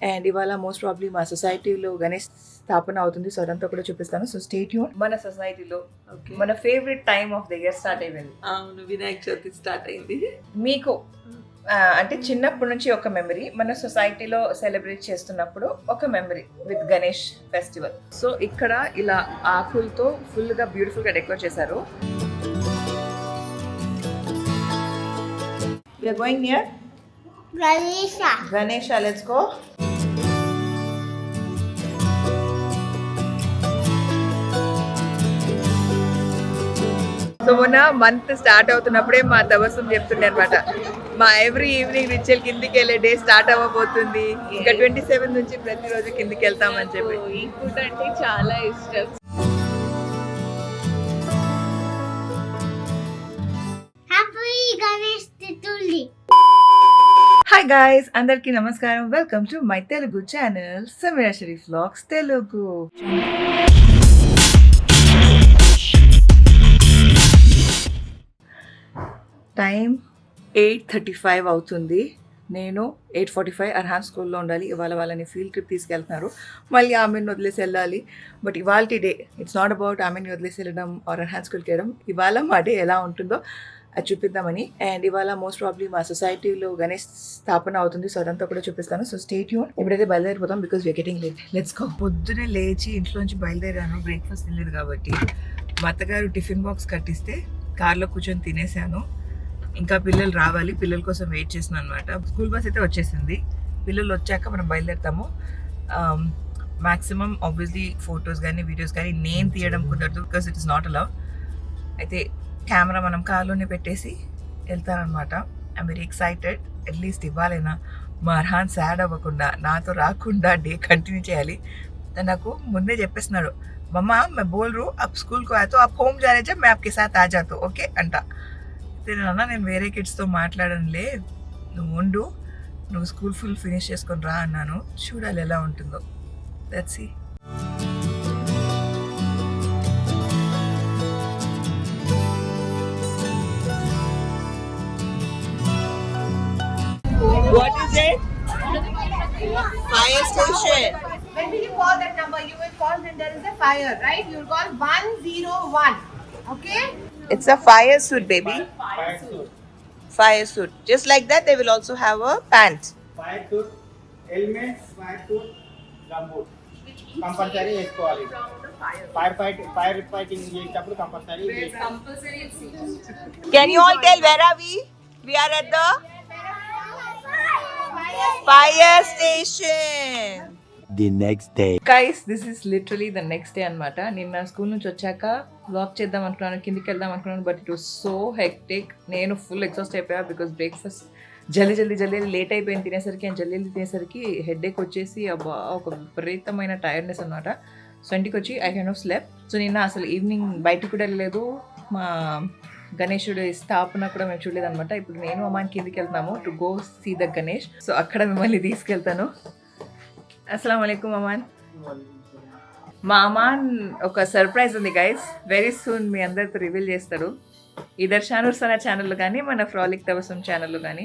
And ఇవాళ most probably మా సొసైటీలో గణేష్ స్థాపన అవుతుంది. సో అదంతా కూడా చూపిస్తాను. So stay tune. మన సొసైటీలో మన favourite time of the year start అయిపోయింది. అవును, వినాయక చవితి స్టార్ట్ అయింది. మీకు అంటే చిన్నప్పటి నుంచి ఒక మెమరీ, మన సొసైటీలో సెలబ్రేట్ చేస్తున్నప్పుడు ఒక memory with Ganesh festival. So ఇక్కడ ఇలా ఆకులతో ఫుల్గా బ్యూటిఫుల్గా డెకరేట్ చేశారు. We are going near Ganesha. Let's go. So మొన్న మంత్ స్టార్ట్ అవుతున్నప్పుడే మా తబస్సుం చెప్తుండే అనమాట, మా ఎవ్రీ ఈవినింగ్ రిచువల్ కిందికి వెళ్ళే డే స్టార్ట్ అవ్వబోతుంది, ఇంకా 27 నుంచి ప్రతిరోజు కిందికి వెళ్తామని చెప్పి. ఈ ఫుడ్ అంటే చాలా ఇష్టం. హాయ్ గాయ్స్, అందరికీ నమస్కారం. Welcome to my Telugu channel Sameera Sharif vlogs Telugu. Time 8:35 అవుతుంది. నేను 8:45 అర్హాన్ స్కూల్లో ఉండాలి. ఇవాళ వాళ్ళని ఫీల్డ్ ట్రిప్ తీసుకెళ్తున్నారు. మళ్ళీ ఆమెను వదిలేసి వెళ్ళాలి. బట్ ఇవాళ డే ఇట్స్ నాట్ అబౌట్ ఆమెని వదిలేసి వెళ్ళడం ఆర్ అర్హాన్ స్కూల్కి వెళ్ళడం. ఇవాళ మా డే ఎలా ఉంటుందో అది చూపిద్దామని. అండ్ ఇవాళ మోస్ట్ ప్రాబ్లీ మా సొసైటీలో గణేష్ స్థాపన అవుతుంది. సో అదంతా కూడా చూపిస్తాను. So stay tune. ఇప్పుడైతే బయలుదేరిపోతాం because we're getting late. Let's go. పొద్దునే లేచి ఇంట్లోంచి బయలుదేరాను. బ్రేక్ఫాస్ట్ తినలేదు కాబట్టి మా అత్తగారు టిఫిన్ బాక్స్ కట్టిస్తే కార్లో కూర్చొని తినేసాను. ఇంకా పిల్లలు రావాలి, పిల్లల కోసం వెయిట్ చేస్తున్నాను అనమాట. స్కూల్ బస్ అయితే వచ్చేసింది. పిల్లలు వచ్చాక మనం బయలుదేరుతాము. మ్యాక్సిమం ఆబ్వియస్లీ ఫొటోస్ కానీ వీడియోస్ కానీ నేను తీయడం కుదరదు because it is not allow. అయితే కెమెరా మనం కార్లోనే పెట్టేసి వెళ్తారనమాట. I'm very excited. అట్లీస్ట్ ఇవ్వాలైనా మా అర్హాన్ సాడ్ అవ్వకుండా, నాతో రాకుండా డే కంటిన్యూ చేయాలి. నాకు ముందే చెప్పేస్తున్నాడు, మమ్మా मैं बोल रहा हूँ अब स्कूल को आया तो आप होम जा रहे जब मैं आपके साथ आ जाता हूँ ओके అంట. అన్నా నేను వేరే కిడ్స్తో మాట్లాడనులే, నువ్వు ఉండు, నువ్వు స్కూల్ ఫుల్ ఫినిష్ చేసుకొని రా అన్నాను. చూడాలి ఎలా ఉంటుందో. Let's see. What is it? Fire station. When will you call that number? You will call when there is a fire, right? You will call 101. Okay? It's a fire suit, baby. Fire suit. Just like that, they will also have a pants. Fire suit, helmet, fire suit, gumboot compulsory వేసుకోవాలి. Fire fighting చేసేటప్పుడు compulsory. Can you all tell where are we? We are at the fire station. The next day. Guys, this is literally the next day అన్నమాట. నిన్న school నుంచి వచ్చాక walk చేద్దాం అనుకున్నాను, కిందికి వెళ్దాం అనుకున్నాను, but it was so hectic. నేను ఫుల్ ఎగ్జాస్ట్ అయిపోయా బికాస్ బ్రేక్ఫాస్ట్ జల్దీ లేట్ అయిపోయింది తినేసరికి. అండ్ జల్దీ తినేసరికి హెడేక్ వచ్చేసి అబ్బా ఒక విపరీతమైన టైర్డ్నెస్ అనమాట. సో ఇంటికి వచ్చి I can of slept. So నిన్న అసలు ఈవినింగ్ బయటకు కూడా వెళ్ళలేదు. మా గణేశుడి స్థాపన కూడా మేము చూడలేదు అనమాట. ఇప్పుడు నేను అమ్మాయిని కిందికి వెళ్తున్నాము to go see the Ganesh. So అక్కడ మిమ్మల్ని తీసుకెళ్తాను. అస్సలం వాలేకుమ్ అమాన్. మా అమాన్ ఒక సర్ప్రైజ్ ఉంది గైస్, వెరీ సూన్ మీ అందరితో రివీల్ చేస్తారు. ఇదర్ షానూర్ సనా ఛానల్లో కానీ మన ఫ్రాలిక్ తబస్సుం ఛానల్లో కానీ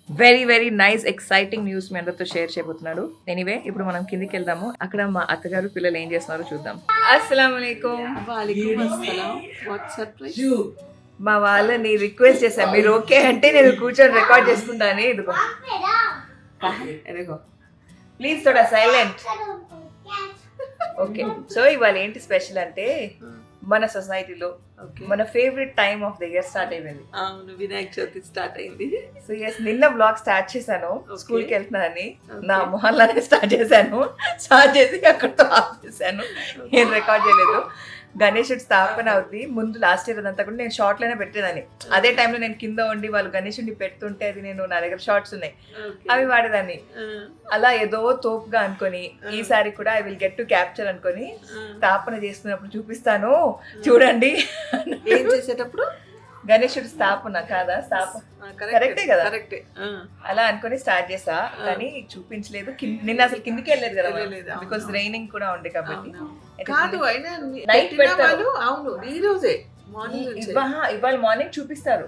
very very nice exciting news మీ అందరితో షేర్ చేయబోతున్నాడు. ఎనీవే ఇప్పుడు మనం కిందికి వెళ్దాము. అక్కడ మా అత్తగారు పిల్లలు ఏం చేస్తున్నారో చూద్దాం. అస్సలం వాలేకుమ్. వాలేకుమ్ అస్సలాం. What surprise? మా వాళ్ళని రిక్వెస్ట్ చేశాను, మీరు ఓకే అంటే నేను కూర్చొని రికార్డ్ చేసుకుంటాను. ఇదిగో ఎదిగో please Toda silent. Okay, so ఇవాళ ఏంటి స్పెషల్ అంటే మన సొసైటీలో మన favourite time of the year start అయిపోయింది. అవును, వినాయక చవితి స్టార్ట్ అయింది. సో ఎస్, నిన్న బ్లాగ్ స్టార్ట్ చేశాను స్కూల్కి వెళ్తున్నానని. నా మొహల్లానే స్టార్ట్ చేశాను అక్కడితో ఆఫ్ చేశాను. నేను రికార్డ్ చేయలేదు. గణేశుడి స్థాపన అవుద్ది. ముందు లాస్ట్ ఇయర్ అదంతా కూడా నేను షార్ట్లోనే పెట్టేదాన్ని. అదే టైంలో నేను కింద ఉండి వాళ్ళు గణేశుడిని పెడుతుంటే అది నేను నా దగ్గర షార్ట్స్ ఉన్నాయి అవి వాడేదాన్ని. అలా ఏదో తోపుగా అనుకొని ఈసారి కూడా I will get to capture అనుకొని స్థాపన చేస్తున్నప్పుడు చూపిస్తాను చూడండి. ఏం చేసేటప్పుడు గణేశుడి స్థాపన కాదా? కరెక్టే కదా? కరెక్టే. అలా అనుకుని స్టార్ట్ చేసా కానీ చూపించలేదు. నిన్న అసలు కిందికి వెళ్ళలేదు కదా బికాస్ రైనింగ్ కూడా ఉండే కాబట్టి. కాదు, అయినా నైట్ పెడతారు. అవును, ఈ రోజే మార్నింగ్ ఇవాళ మార్నింగ్ చూపిస్తారు.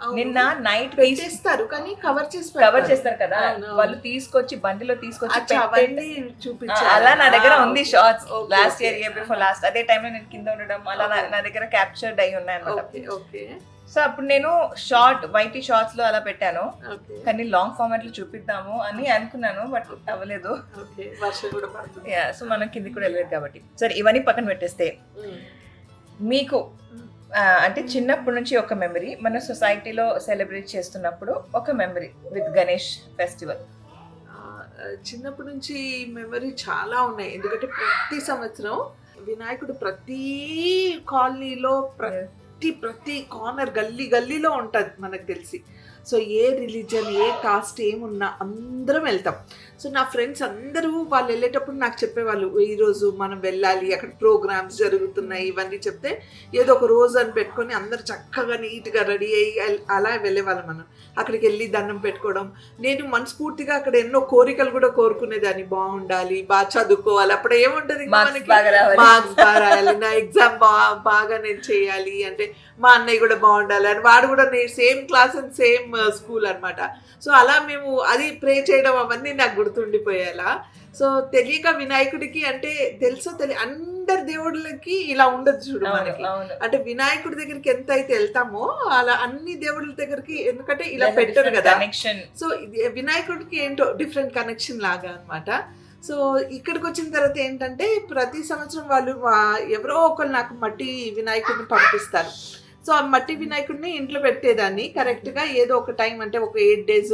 అవును. నిన్న నైట్ పెట్టేస్తారు కానీ కవర్ చేసి కవర్ చేస్తారు కదా, అవును. వాళ్ళు తీసుకొచ్చి బండిలో తీసుకొచ్చి అచ్చా, అవన్నీ చూపించారు. అలా నా దగ్గర Ah, ఉంది shorts. okay, last okay. Year before last అదే టైంలో నేను కింద ఉండడం అలా నా దగ్గర క్యాప్చర్డ్ అయి ఉన్నాయి అనమాట. ఓకే ఓకే సో అప్పుడు నేను షార్ట్ వైటీ షార్ట్స్ లో అలా పెట్టాను, ఓకే కానీ లాంగ్ ఫార్మాట్ లో చూపిద్దాము అని అనుకున్నాను, బట్ అవ్వలేదు. ఓకే వర్షం కూడా పడుతుంది. సో మనం కిందికి కూడా వెళ్ళలేదు కాబట్టి. సరే ఇవన్నీ పక్కన పెట్టేస్తే మీకు అంటే చిన్నప్పటి నుంచి ఒక మెమరీ, మన సొసైటీలో సెలబ్రేట్ చేస్తున్నప్పుడు ఒక మెమరీ విత్ గణేష్ ఫెస్టివల్. చిన్నప్పటి నుంచి మెమరీ చాలా ఉన్నాయి, ఎందుకంటే ప్రతి సంవత్సరం వినాయకుడు ప్రతి కాలనీలో ప్రతి కార్నర్ గల్లీలో ఉంటుంది మనకు తెలిసి. సో ఏ రిలీజన్ ఏ కాస్ట్ ఏమున్నా అందరం వెళ్తాం. సో నా ఫ్రెండ్స్ అందరూ వాళ్ళు వెళ్ళేటప్పుడు నాకు చెప్పేవాళ్ళు, ఈరోజు మనం వెళ్ళాలి, అక్కడ ప్రోగ్రామ్స్ జరుగుతున్నాయి ఇవన్నీ చెప్తే ఏదో ఒక రోజు అని పెట్టుకొని అందరు చక్కగా నీట్గా రెడీ అయ్యి అలా వెళ్ళేవాళ్ళం. మనం అక్కడికి వెళ్ళి దండం పెట్టుకోవడం. నేను మనస్ఫూర్తిగా అక్కడ ఎన్నో కోరికలు కూడా కోరుకునేదాన్ని, బాగుండాలి, బాగా చదువుకోవాలి. అప్పుడు ఏముంటుంది మనకి, మార్క్స్ బాగా రాయాలి, నా ఎగ్జామ్ బాగా నేను చేయాలి, అంటే మా అన్నయ్య కూడా బాగుండాలి అని, వాడు కూడా నేను same class and same school అనమాట. సో అలా మేము అది ప్రే చేయడం అవన్నీ నాకు గుర్తుండిపోయేలా. సో తెలియక వినాయకుడికి అంటే తెలుసో అందరి దేవుళ్ళకి ఇలా ఉండదు చూడు మనకి. అంటే వినాయకుడి దగ్గరికి ఎంత అయితే వెళ్తామో అలా అన్ని దేవుళ్ళ దగ్గరికి, ఎందుకంటే ఇలా పెట్టరు కదా. సో వినాయకుడికి ఏంటో డిఫరెంట్ కనెక్షన్ లాగా అనమాట. సో ఇక్కడికి వచ్చిన తర్వాత ఏంటంటే ప్రతి సంవత్సరం వాళ్ళు ఎవరో ఒకరు నాకు మట్టి వినాయకుడిని పంపిస్తారు. సో ఆ మట్టి వినాయకుడిని ఇంట్లో పెట్టేదాన్ని కరెక్ట్గా ఏదో ఒక టైం, అంటే ఒక 8 days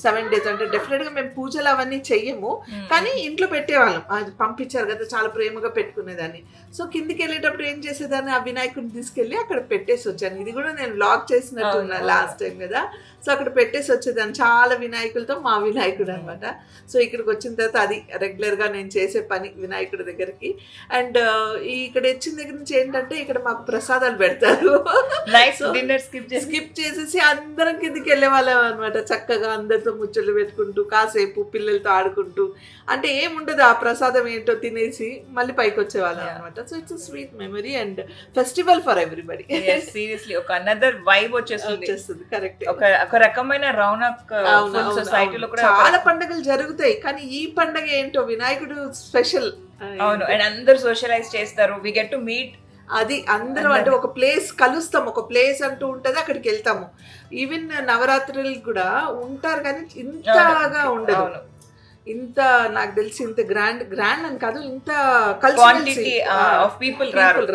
7 days, అంటే డెఫినెట్గా మేము పూజలు అవన్నీ చెయ్యము, కానీ ఇంట్లో పెట్టేవాళ్ళం. అది పంపించారు కదా, చాలా ప్రేమగా పెట్టుకునేదాన్ని. సో కిందికి వెళ్ళేటప్పుడు ఏం చేసేదాన్ని, ఆ వినాయకుడిని తీసుకెళ్ళి అక్కడ పెట్టేసి వచ్చాను. ఇది కూడా నేను వ్లాగ్ చేసినట్టు ఉన్నా లాస్ట్ టైం కదా. సో అక్కడ పెట్టేసి వచ్చేదాన్ని చాలా వినాయకులతో, మా వినాయకుడు అనమాట. సో ఇక్కడికి వచ్చిన తర్వాత అది రెగ్యులర్గా నేను చేసే పని వినాయకుడి దగ్గరికి. అండ్ ఇక్కడ వచ్చిన దగ్గర నుంచి ఏంటంటే ఇక్కడ మాకు ప్రసాదాలు పెడతారు. స్కిప్ చేసేసి అందరం కిందికి వెళ్ళే వాళ్ళం అనమాట. చక్కగా అందరితో ముచ్చట్లు పెట్టుకుంటూ కాసేపు పిల్లలతో ఆడుకుంటూ, అంటే ఏముండదు, ఆ ప్రసాదం ఏంటో తినేసి మళ్ళీ పైకి వచ్చేవాళ్ళం అనమాట. So it's sweet memory and festival for everybody. Seriously ఒక అనదర్ వైబ్ వచ్చేస్తుంది. కరెక్ట్. ఒక రకమైన రౌనక్ సొసైటీలో కూడా చాలా పండుగలు జరుగుతాయి, కానీ ఈ పండుగ ఏంటో వినాయకుడు స్పెషల్. అవును, అండ్ అందరు సోషలైజ్ చేస్తారు, వి గెట్ టు మీట్. అది అందరూ అంటే ఒక ప్లేస్ కలుస్తాం, ఒక ప్లేస్ అంటూ ఉంటుంది, అక్కడికి వెళ్తాము. ఈవెన్ నవరాత్రులు కూడా ఉంటారు కానీ ఇంతగా ఉండదు. ఇంత నాకు తెలిసి ఇంత గ్రాండ్ అని కాదు, ఇంత క్వాంటిటీ ఆఫ్ పీపుల్ రారు.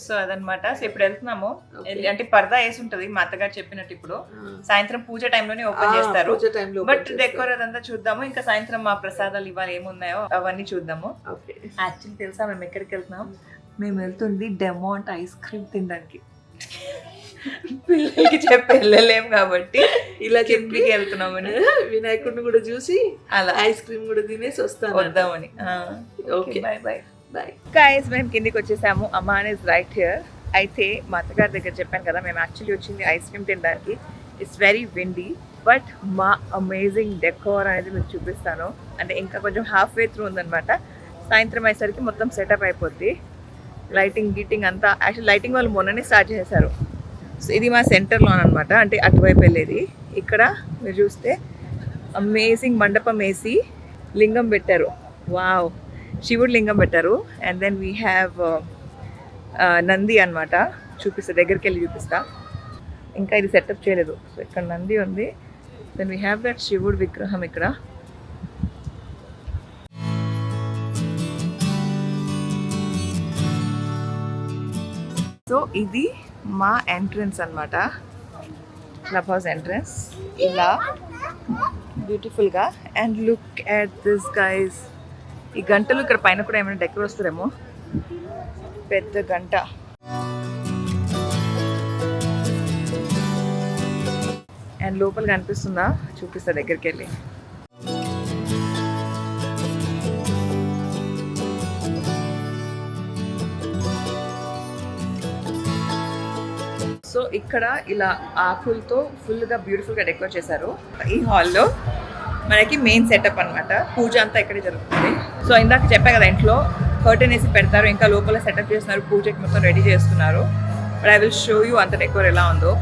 సో అదనమాట. సో ఇప్పుడు వెళ్తున్నాము, అంటే పరదా వేసి ఉంటది మా అత్తగారు చెప్పినట్టు. ఇప్పుడు సాయంత్రం పూజ టైంలోనే ఓపెన్ చేస్తారు, బట్ డెకోర్ అదంతా చూద్దాము. ఇంకా సాయంత్రం మా ప్రసాదాలు ఇవాళ ఏమున్నాయో అవన్నీ చూద్దాము. యాక్చువల్లీ తెలుసా మేము ఎక్కడికి వెళ్తున్నాం? మేము వెళ్తుంది డెమాంట్ ఐస్ క్రీమ్ తినడానికి. పిల్లలకి చెప్పి వెళ్ళలేం కాబట్టి ఇలా చెప్పి వెళ్తున్నామని, వినాయకుడిని కూడా చూసి అలా ఐస్ క్రీమ్ కూడా తినేసి వద్దామని. Okay, bye bye bye guys. మేము కిందికి వచ్చేసాము. Aman is right here. అయితే మా అత్తగారి దగ్గర చెప్పాను కదా, మేము యాక్చువల్లీ వచ్చింది ఐస్ క్రీమ్ తినడానికి. ఇట్స్ వెరీ విండీ, బట్ మా అమేజింగ్ డెకోర్ అనేది మీకు చూపిస్తాను. అంటే ఇంకా కొంచెం హాఫ్ వే త్రూ ఉందనమాట. సాయంత్రం అయ్యేసరికి మొత్తం సెటప్ అయిపోద్ది. లైటింగ్ గీటింగ్ అంతా, యాక్చువల్లీ లైటింగ్ వాళ్ళు మొన్ననే స్టార్ట్ చేశారు. సో ఇది మా సెంటర్లో అనమాట, అంటే అటువైపు వెళ్ళేది. ఇక్కడ మీరు చూస్తే అమేజింగ్ మండపం వేసి లింగం పెట్టారు. వావ్, శివుడు లింగం పెట్టారు. And then we have Nandi అనమాట. చూపిస్తా, దగ్గరికి వెళ్ళి చూపిస్తా. ఇంకా ఇది సెటప్ చేయలేదు. సో ఇక్కడ నంది ఉంది. దెన్ వీ హ్యావ్ దట్ శివుడు విగ్రహం ఇక్కడ. సో ఇది మా ఎంట్రన్స్ అనమాట, క్లబ్ హౌస్ ఎంట్రన్స్. ఇలా బ్యూటిఫుల్గా. And look at this guys. ఈ గంటలు ఇక్కడ పైన కూడా ఏమైనా డెకర్ వస్తారేమో. పెద్ద గంట. అండ్ లోపల కనిపిస్తుందా? చూపిస్తా దగ్గరికి వెళ్ళి. సో ఇక్కడ ఇలా ఆకులతో ఫుల్గా బ్యూటిఫుల్గా డెకరేట్ చేశారు. ఈ హాల్లో మనకి మెయిన్ సెటప్ అనమాట. పూజ అంతా ఇక్కడే జరుగుతుంది. సో ఇందాక చెప్పా కదా, ఇంట్లో కర్టెన్ వేసి పెడతారు, ఇంకా లోపల సెటప్ చేస్తున్నారు, పూజకి మొత్తం రెడీ చేస్తున్నారు. But I will show you అంత డెకోర్ ఎలా ఉందో.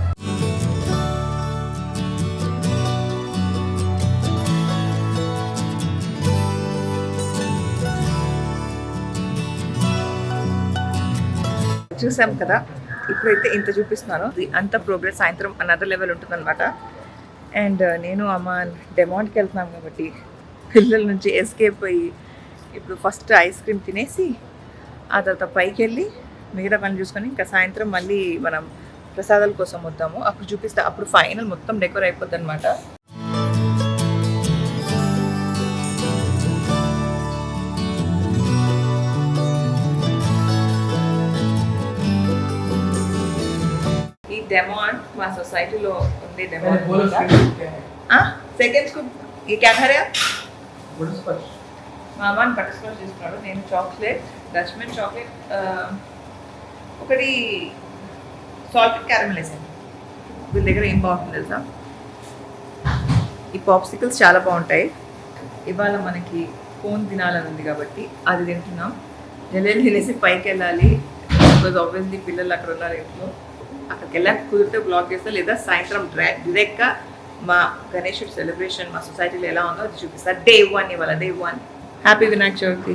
చూసాం కదా, ఇప్పుడైతే ఇంత చూపిస్తున్నాను. అంత ప్రోగ్రెస్ సాయంత్రం అనదర్ లెవెల్ ఉంటుందన్నమాట. అండ్ నేను అమ్మ డెమాండ్కి వెళ్తున్నాం కాబట్టి పిల్లల నుంచి ఎస్కేప్ అయ్యి ఇప్పుడు ఫస్ట్ ఐస్ క్రీమ్ తినేసి ఆ తర్వాత పైకి వెళ్ళి మిగతా పని చూసుకొని ఇంకా సాయంత్రం మళ్ళీ మనం ప్రసాదాల కోసం వద్దాము. అప్పుడు చూపిస్తే అప్పుడు ఫైనల్ మొత్తం డెకోర్ అయిపోద్ది అనమాట. ఈ డెమాండ్ మా సొసైటీలో ఉండే డెమాండ్ సెకండ్ స్కూల్ ఈ క్యామెరా మా అమ్మని బటర్ స్కాచ్ తీసుకున్నాడు, నేను చాక్లెట్ డచ్మెన్ చాక్లెట్, ఒకటి సాల్టెడ్ క్యారమెల్ వేసాను. వీళ్ళ దగ్గర ఏం బాగుంటుంది తెలుసా, ఈ పాప్సికల్స్ చాలా బాగుంటాయి. ఇవాళ మనకి కోన్ తినాలని ఉంది కాబట్టి అది తింటున్నాం. జల్లెలు తినేసి పైకి వెళ్ళాలి, బికాజ్ ఆబ్వియస్లీ పిల్లలు అక్కడ ఉన్నారు ఇంట్లో. అక్కడికి వెళ్ళాక కుదిరితే బ్లాగ్ చేస్తా, లేదా సాయంత్రం డైరెక్ట్గా మా గణేశుడి సెలబ్రేషన్ మా సొసైటీలో ఎలా ఉందో అది చూపిస్తా. డే 1 ఇవాళ, డే 1. హ్యాపీ వినాయక చవితి.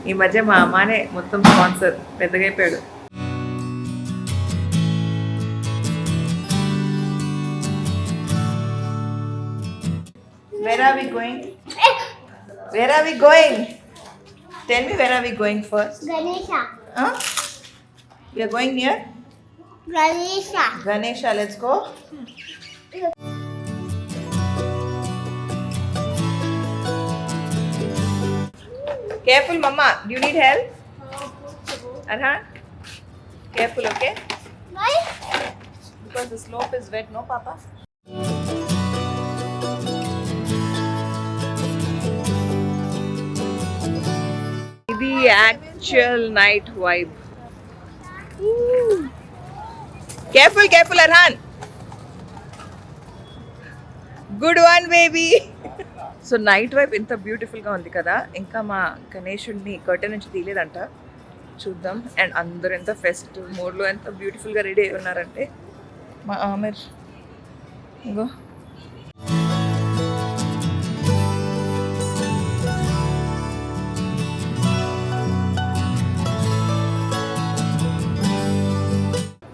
ఈ మధ్య మా అమ్మానే మొత్తం స్పాన్సర్, పెద్దగా అయిపోయాడు. Where are we going? Where are we going? Tell me, where are we going first? Ganesha. Huh? We are going near Ganesha. Ganesha. Let's go. Careful, Mama. Do you need help? Arhan? Careful, okay? Why? Because the slope is wet, no, Papa? ఇది actual night vibe. Careful careful Arhan. Good one baby. So night vibe ఎంత బ్యూటిఫుల్గా ఉంది కదా. ఇంకా మా గణేశుడిని curtain నుంచి తీయలేదంట, చూద్దాం. And అందరూ ఎంత ఫెస్ట్ మూడ్లో ఎంత బ్యూటిఫుల్గా రెడీ అయి ఉన్నారంటే. మా ఆమెర్ ఇంకో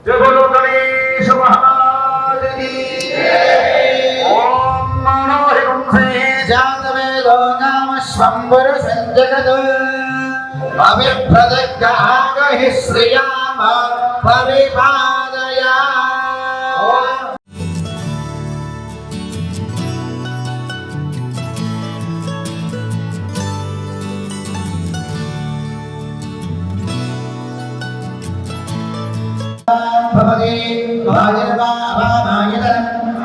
जय बोलो गणेश महाराज की ओम नमो हरिवंशे जातवेदो नाम स्वंबर संजगत अविप्रदग्गाहि श्रियाम परिपादया भवति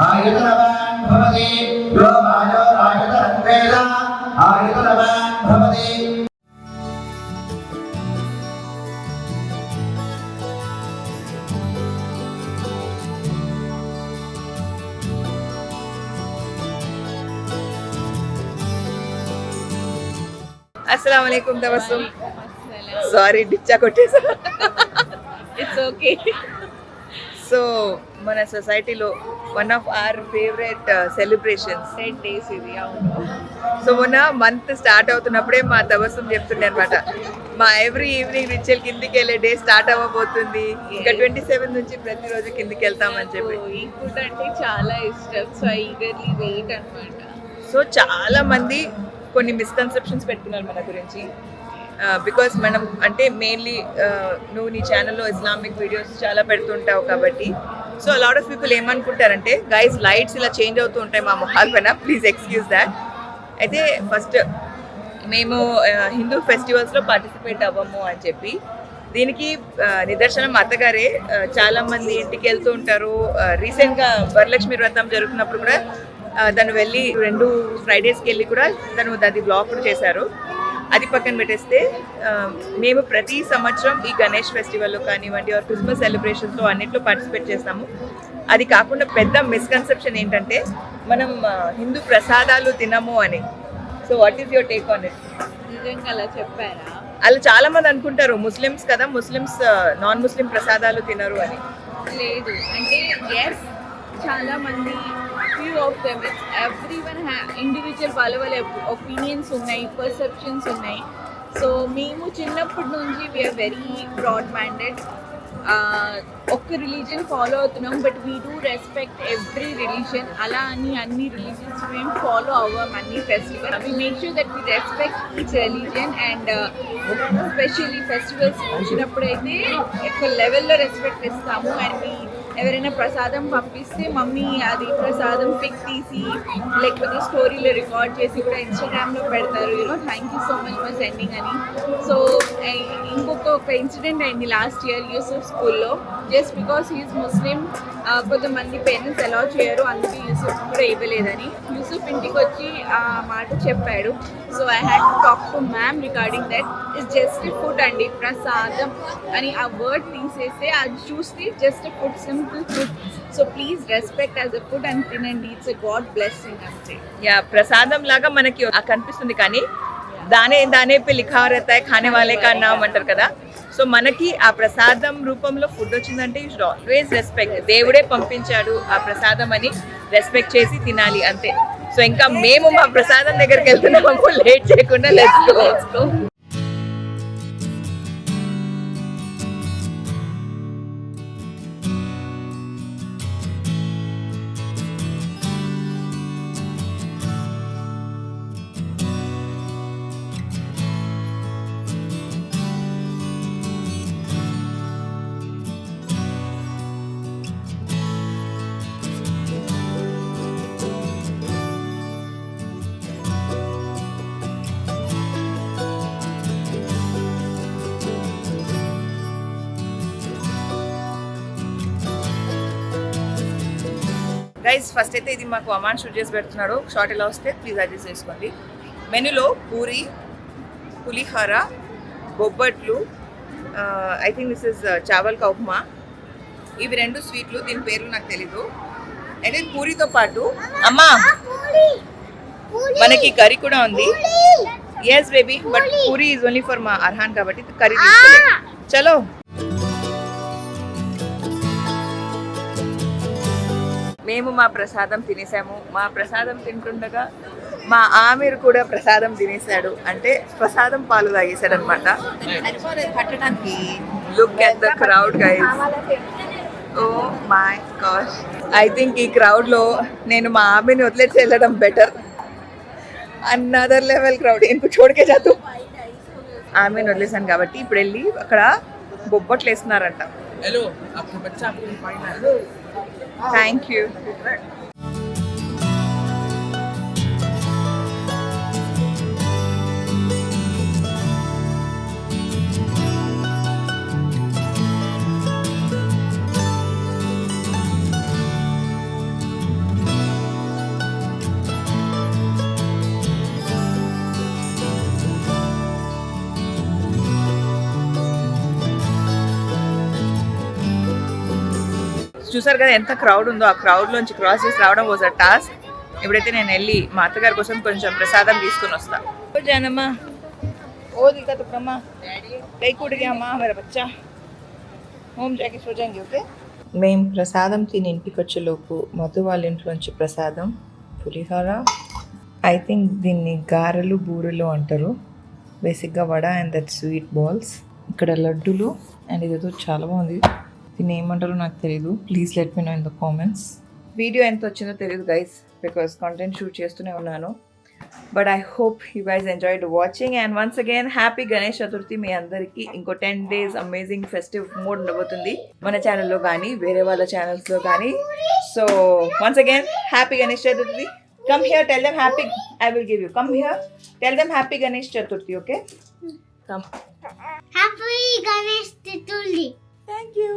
आयतनवान् भवति यो आयतनं वेद आयतनवान् भवति. अस्सलाम वालेकुम तबस्सुम. సారీ డిచ్చా కొట్టేసా. It's okay. సో మన సొసైటీలో one of our favourite celebrations 10 days ఇది. అవును. సో మొన్న మంత్ స్టార్ట్ అవుతున్నప్పుడే మా తబస్సుం చెప్తుండే అనమాట, మా ఎవ్రీ ఈవినింగ్ రిచువల్ కిందికి వెళ్ళే డే స్టార్ట్ అవ్వబోతుంది, ఇంకా 27 నుంచి ప్రతిరోజు కిందికి వెళ్తామని చెప్పి. ఈ ఫుడ్ అంటే చాలా ఇష్టం, సో ఐ ఈగర్లీ వెయిట్ అన్నమాట. సో చాలా మంది కొన్ని మిస్కన్సెప్షన్స్ పెట్టుకున్నారు మన గురించి. బికాస్ మనం అంటే మెయిన్లీ నువ్వు నీ ఛానల్లో ఇస్లామిక్ వీడియోస్ చాలా పెడుతుంటావు కాబట్టి. సో లాట్ ఆఫ్ పీపుల్ ఏమనుకుంటారంటే, గైస్ లైట్స్ ఇలా చేంజ్ అవుతూ ఉంటాయి మా మొహాల పైన, ప్లీజ్ ఎక్స్క్యూజ్ దాట్. అయితే ఫస్ట్ మేము హిందూ ఫెస్టివల్స్లో పార్టిసిపేట్ అవ్వము అని చెప్పి, దీనికి నిదర్శనం మా అత్తగారే. చాలామంది ఇంటికి వెళ్తూ ఉంటారు. రీసెంట్గా వరలక్ష్మి వ్రతం జరుగుతున్నప్పుడు కూడా తను వెళ్ళి 2 ఫ్రైడేస్కి వెళ్ళి కూడా తను దాన్ని బ్లాగ్ కూడా చేశారు. అది పక్కన పెట్టేస్తే మేము ప్రతి సంవత్సరం ఈ గణేష్ ఫెస్టివల్లో కానివ్వండి ఆర్ క్రిస్మస్ సెలబ్రేషన్స్లో అన్నింటిలో పార్టిసిపేట్ చేస్తాము. అది కాకుండా పెద్ద మిస్కన్సెప్షన్ ఏంటంటే మనం హిందూ ప్రసాదాలు తినము అని. So what is your take on it? నిజంగా అలా చెప్పారా? అలా చాలా మంది అనుకుంటారు, ముస్లిమ్స్ కదా, ముస్లిమ్స్ నాన్ ముస్లిం ప్రసాదాలు తినరు అని. లేదు, అంటే ఎస్ చాలా మంది few of them, it's everyone individual వాళ్ళ ఒపీనియన్స్ ఉన్నాయి, పర్సెప్షన్స్ ఉన్నాయి. సో మేము చిన్నప్పటి నుంచి వీఆర్ వెరీ బ్రాడ్ మైండెడ్. ఒక్క రిలీజన్ ఫాలో అవుతున్నాం, but we do respect every religion. అలా అని అన్ని రిలీజన్స్ మేము ఫాలో అవ్వం, అన్ని festival we make sure that we respect each religion. And specially festivals వచ్చినప్పుడైతే ఎక్కువ లెవెల్లో రెస్పెక్ట్ ఇస్తాము. అండ్ ఎవరైనా ప్రసాదం పంపిస్తే మమ్మీ అది ప్రసాదం పిక్ తీసి లేకపోతే స్టోరీలో రికార్డ్ చేసి కూడా ఇన్స్టాగ్రామ్లో పెడతారు, thank you so much for sending అని. సో ఇంకొక ఇన్సిడెంట్ అయింది లాస్ట్ ఇయర్ యూసుఫ్ స్కూల్లో. జస్ట్ బికాస్ హీఈస్ ముస్లిం, కొంతమంది పేరెంట్స్ అలౌ చేయరు, అందుకే యూసుఫ్ కూడా ఇవ్వలేదని. యూసుఫ్ ఇంటికి వచ్చి ఆ మాట చెప్పాడు. So I had to talk to ma'am regarding that. It's just food అండి, ప్రసాదం అని ఆ వర్డ్ తీసేస్తే అది చూస్తే just food, simple food. So please respect as a food and తినండి. ఇట్స్ అ గాడ్ బ్లెస్సింగ్ అంతే. యా, ప్రసాదం లాగా మనకి కనిపిస్తుంది కానీ దానే పే లిఖా रहता है खाने वाले का नाम అంటారు కదా. సో మనకి ఆ ప్రసాదం రూపంలో ఫుడ్ వచ్చిందంటే యూ షుడ్ ఆల్వేస్ రెస్పెక్ట్. దేవుడే పంపించాడు ఆ ప్రసాదం అని రెస్పెక్ట్ చేసి తినాలి అంతే. సో ఇంకా మేము మా ప్రసాదం దగ్గరికి వెళ్తున్నాము, లేట్ చేయకుండా లెట్స్ గో. గైస్ ఫస్ట్ అయితే ఇది మాకు అమాన్ షూట్ చేసి పెడుతున్నాడు. షార్ట్ ఎలా వస్తే ప్లీజ్ అడ్జస్ట్ చేసుకోండి. మెనూలో పూరి, పులిహోర, బొబ్బట్లు, ఐ థింక్ దిస్ ఇస్ చావల్ కా ఉప్మా, ఇవి 2 స్వీట్లు, దీని పేర్లు నాకు తెలీదు. అయితే పూరితో పాటు అమ్మా మనకి కర్రీ కూడా ఉంది. Yes baby, but puri is only for మా అర్హాన్ కాబట్టి కర్రీ తీసుకోలే. చలో మేము మా ప్రసాదం తినేసాము. మా ప్రసాదం తింటుండగా మా ఆమెరు కూడా ప్రసాదం తినేసాడు, అంటే ప్రసాదం పాలు తాగేసాడు అనమాట. Look at the crowd guys, oh my gosh. I think ఈ క్రౌడ్లో నేను మా ఆమెని వదిలేసి వెళ్ళడం బెటర్. అనదర్ లెవెల్ క్రౌడ్, ఇంకో చోటుకే జాతు. ఆమెను వదిలేసాను కాబట్టి ఇప్పుడు వెళ్ళి అక్కడ బొబ్బట్లు వేస్తున్నారంట. Thank you. చూసారు కదా ఎంత క్రౌడ్ ఉందో. ఆ క్రౌడ్లోంచి క్రాస్ చేసి రావడం వాజ్ అ టాస్క్. ఇప్పుడైతే నేను వెళ్ళి మా అత్తగారి కోసం కొంచెం ప్రసాదం తీసుకుని వస్తా. జానమ్మా ఓ దిక్కా తుక్కమ్మా కై కుడిగామ్మా మేరా బచ్చా హోమ్ జాకి సో జాంగి. ఓకే, మేము ప్రసాదం తిని ఇంటికి వచ్చేలోపు మధు వాళ్ళ ఇంట్లోంచి ప్రసాదం పులిహోర, ఐ థింక్ దీన్ని గారెలు బూరెలు అంటారు, బేసిక్గా vada and that sweet balls. ఇక్కడ లడ్డూలు అండ్ ఇదేదో చాలా బాగుంది, దీన్ని ఏమంటారో నాకు తెలీదు. Please let me know in the comments. Video ఎంత వచ్చిందో తెలియదు గైస్, బికాస్ కంటెంట్ షూట్ చేస్తూనే ఉన్నాను. But I hope you guys enjoyed watching. And once again happy Ganesh Chaturthi మీ అందరికీ. ఇంకో 10 days అమేజింగ్ ఫెస్టివ్ మోడ్ ఉండబోతుంది మన ఛానల్లో కానీ వేరే వాళ్ళ ఛానల్స్లో కానీ. So once again happy Ganesh Chaturthi. Come here, tell them happy. I will give you. Come here, tell them happy Ganesh Chaturthi. Okay? Come. Happy Ganesh Chaturthi. Thank you.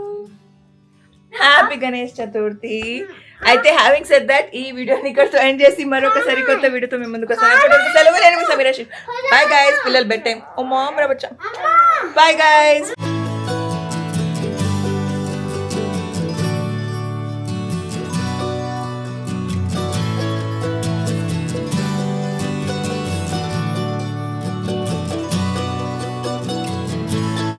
Happy Ganesh Chaturthi. అయితే having said that ఈ వీడియోని ఇక్కడతో end చేసి మరొక సరికొత్త వీడియోతో మేము ముందుకు వస్తాను. సెలవు నేను మీ సమీరా. Bye guys. పిల్లలు బెడ్ టైం. ఓ మామ్ రా బచ్చా. Bye guys.